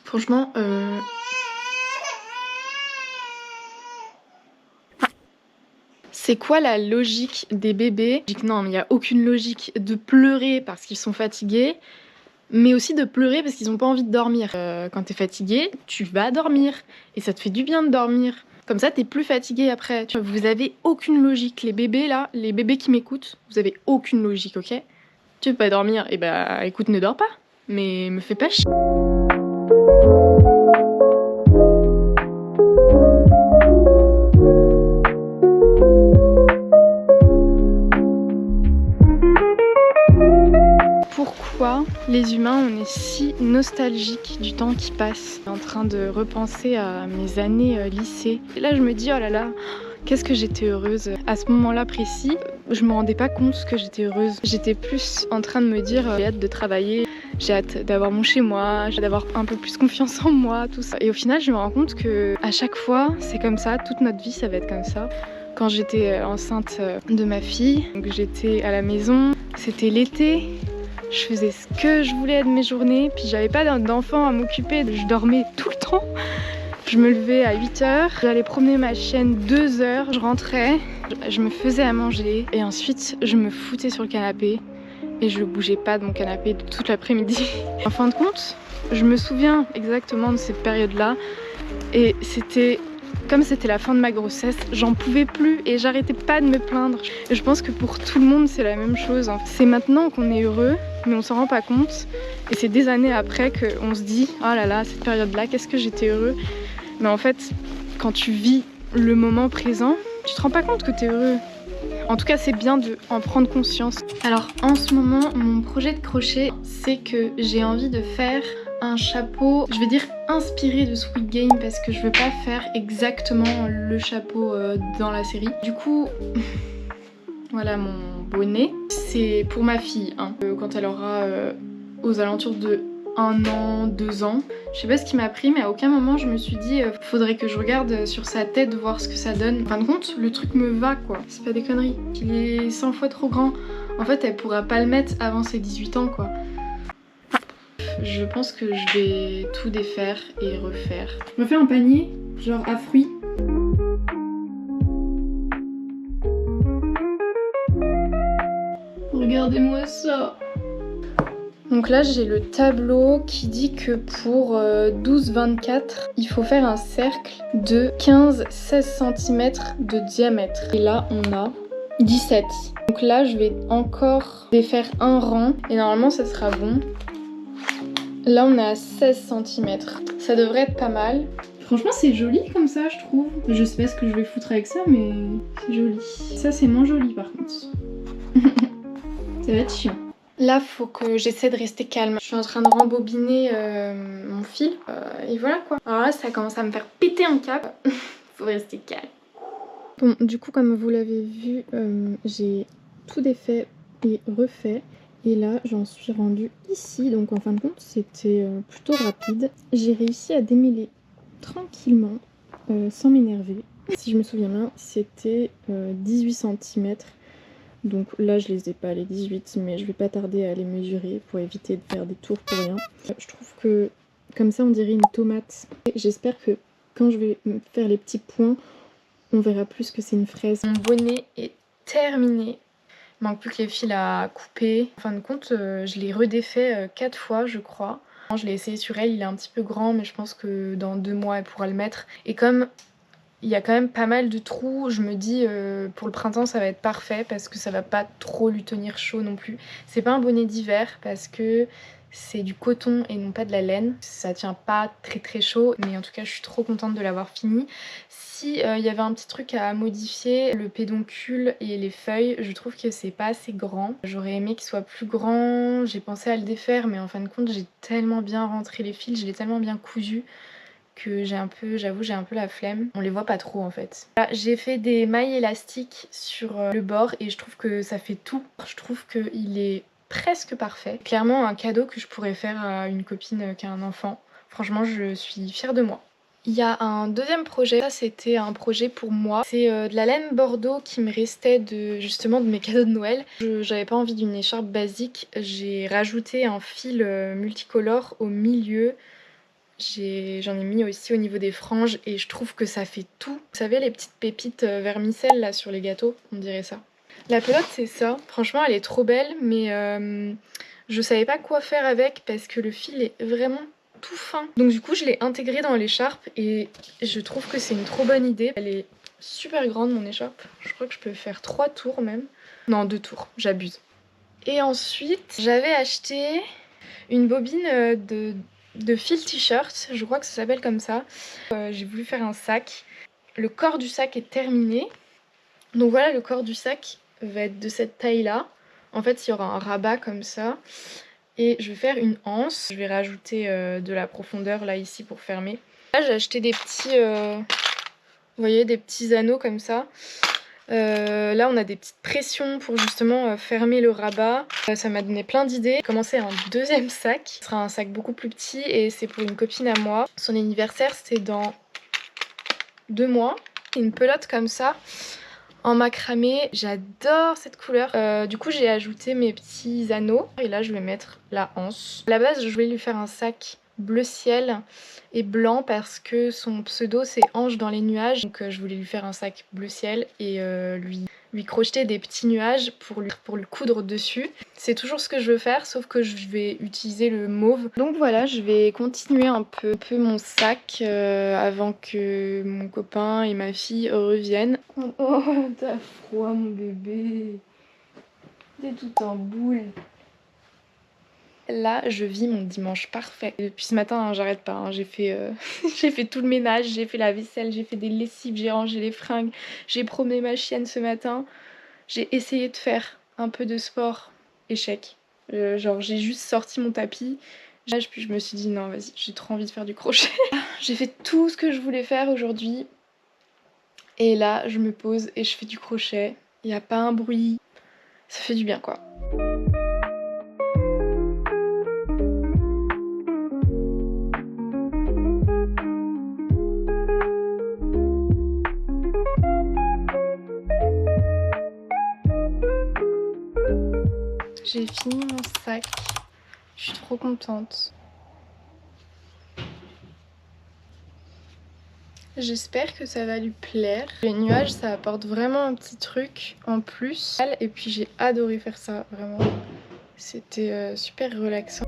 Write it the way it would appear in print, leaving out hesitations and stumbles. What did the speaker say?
Franchement, c'est quoi la logique des bébés? Non, mais il n'y a aucune logique de pleurer parce qu'ils sont fatigués, mais aussi de pleurer parce qu'ils n'ont pas envie de dormir. Quand t'es fatigué, tu vas dormir et ça te fait du bien de dormir. Comme ça, t'es plus fatigué après. Vous avez aucune logique. Les bébés là, les bébés qui m'écoutent, vous avez aucune logique, ok? Tu veux pas dormir? Eh bah écoute, ne dors pas. Mais me fais pas chier. Pourquoi les humains on est si nostalgiques du temps qui passe? Je suis en train de repenser à mes années lycée. Et là je me dis oh là là, qu'est-ce que j'étais heureuse. À ce moment-là précis, je me rendais pas compte que j'étais heureuse. J'étais plus en train de me dire j'ai hâte de travailler, j'ai hâte d'avoir mon chez moi, j'ai hâte d'avoir un peu plus confiance en moi, tout ça. Et au final je me rends compte que à chaque fois c'est comme ça, toute notre vie ça va être comme ça. Quand j'étais enceinte de ma fille, donc j'étais à la maison, c'était l'été. Je faisais ce que je voulais de mes journées, puis j'avais pas d'enfant à m'occuper, je dormais tout le temps. Je me levais à 8h, j'allais promener ma chienne 2 heures, je rentrais, je me faisais à manger et ensuite je me foutais sur le canapé et je bougeais pas de mon canapé toute l'après-midi. En fin de compte, je me souviens exactement de cette période-là et comme c'était la fin de ma grossesse, j'en pouvais plus et j'arrêtais pas de me plaindre. Et je pense que pour tout le monde c'est la même chose. C'est maintenant qu'on est heureux, mais on s'en rend pas compte. Et c'est des années après qu'on se dit oh là là, cette période-là, qu'est-ce que j'étais heureux. Mais en fait, quand tu vis le moment présent, tu te rends pas compte que t'es heureux. En tout cas, c'est bien d'en prendre conscience. Alors en ce moment, mon projet de crochet, c'est que j'ai envie de faire un chapeau, je vais dire inspiré de Squid Game parce que je veux pas faire exactement le chapeau dans la série. Du coup, voilà mon bonnet. C'est pour ma fille, hein. Quand elle aura aux alentours de 1 an, 2 ans. Je sais pas ce qui m'a pris, mais à aucun moment je me suis dit faudrait que je regarde sur sa tête, voir ce que ça donne. En fin de compte, le truc me va quoi. C'est pas des conneries. Il est 100 fois trop grand. En fait, elle pourra pas le mettre avant ses 18 ans quoi. Je pense que je vais tout défaire et refaire. Je me fais un panier, genre à fruits. Regardez-moi ça. Donc là j'ai le tableau qui dit que pour 12-24 il faut faire un cercle de 15-16 cm de diamètre. Et là on a 17. Donc là je vais encore défaire un rang et normalement ça sera bon. Là on est à 16 cm. Ça devrait être pas mal. Franchement c'est joli comme ça je trouve. Je sais pas ce que je vais foutre avec ça mais c'est joli. Ça c'est moins joli par contre. Ça va être chiant. Là faut que j'essaie de rester calme. Je suis en train de rembobiner mon fil. Et voilà quoi. Alors là ça commence à me faire péter un câble. Faut rester calme. Bon du coup comme vous l'avez vu j'ai tout défait et refait. Et là j'en suis rendue ici, donc en fin de compte c'était plutôt rapide. J'ai réussi à démêler tranquillement, sans m'énerver. Si je me souviens bien, c'était 18 cm. Donc là je les ai pas les 18, mais je vais pas tarder à les mesurer pour éviter de faire des tours pour rien. Je trouve que comme ça on dirait une tomate. J'espère que quand je vais faire les petits points, on verra plus que c'est une fraise. Mon bonnet est terminé. Il manque plus que les fils à couper. En fin de compte, je l'ai redéfait 4 fois, je crois. Je l'ai essayé sur elle, il est un petit peu grand, mais je pense que dans 2 mois, elle pourra le mettre. Et comme il y a quand même pas mal de trous, je me dis pour le printemps, ça va être parfait parce que ça va pas trop lui tenir chaud non plus. C'est pas un bonnet d'hiver parce que c'est du coton et non pas de la laine. Ça tient pas très très chaud, mais en tout cas, je suis trop contente de l'avoir fini. Si y avait un petit truc à modifier, le pédoncule et les feuilles, je trouve que c'est pas assez grand. J'aurais aimé qu'il soit plus grand, j'ai pensé à le défaire, mais en fin de compte j'ai tellement bien rentré les fils, je l'ai tellement bien cousu que j'avoue j'ai un peu la flemme. On les voit pas trop en fait. Là, j'ai fait des mailles élastiques sur le bord et je trouve que ça fait tout. Je trouve qu'il est presque parfait. Clairement un cadeau que je pourrais faire à une copine qui a un enfant. Franchement je suis fière de moi. Il y a un deuxième projet, ça c'était un projet pour moi. C'est de la laine Bordeaux qui me restait justement de mes cadeaux de Noël. J'avais pas envie d'une écharpe basique, j'ai rajouté un fil multicolore au milieu. J'en ai mis aussi au niveau des franges et je trouve que ça fait tout. Vous savez les petites pépites vermicelles là sur les gâteaux, on dirait ça. La pelote c'est ça, franchement elle est trop belle mais je savais pas quoi faire avec parce que le fil est vraiment tout fin. Donc du coup je l'ai intégré dans l'écharpe et je trouve que c'est une trop bonne idée. Elle est super grande mon écharpe, je crois que je peux faire 3 tours même. Non 2 tours, j'abuse. Et ensuite j'avais acheté une bobine de fil t-shirt, je crois que ça s'appelle comme ça. J'ai voulu faire un sac. Le corps du sac est terminé. Donc voilà, le corps du sac va être de cette taille-là. En fait, il y aura un rabat comme ça. Et je vais faire une anse. Je vais rajouter de la profondeur là, ici, pour fermer. Là, j'ai acheté des petits... vous voyez, des petits anneaux comme ça. Là, on a des petites pressions pour justement fermer le rabat. Ça m'a donné plein d'idées. J'ai commencé un deuxième sac. Ce sera un sac beaucoup plus petit et c'est pour une copine à moi. Son anniversaire, c'est dans 2 mois. Une pelote comme ça, en macramé. J'adore cette couleur. Du coup, j'ai ajouté mes petits anneaux. Et là, je vais mettre la anse. À la base, je voulais lui faire un sac bleu ciel et blanc parce que son pseudo c'est Ange dans les nuages, donc je voulais lui faire un sac bleu ciel et lui crocheter des petits nuages pour le coudre dessus. C'est toujours ce que je veux faire sauf que je vais utiliser le mauve. Donc voilà, je vais continuer un peu mon sac avant que mon copain et ma fille reviennent. Oh t'as froid mon bébé, t'es tout en boule. Là, je vis mon dimanche parfait. Depuis ce matin, hein, j'arrête pas. Hein. J'ai fait, j'ai fait tout le ménage, j'ai fait la vaisselle, j'ai fait des lessives, j'ai rangé les fringues, j'ai promené ma chienne ce matin. J'ai essayé de faire un peu de sport. Échec. Genre, j'ai juste sorti mon tapis. Puis je me suis dit, non, vas-y, j'ai trop envie de faire du crochet. J'ai fait tout ce que je voulais faire aujourd'hui. Et là, je me pose et je fais du crochet. Il n'y a pas un bruit. Ça fait du bien, quoi. J'ai fini mon sac, je suis trop contente. J'espère que ça va lui plaire. Les nuages, ça apporte vraiment un petit truc en plus. Et puis j'ai adoré faire ça, vraiment. C'était super relaxant.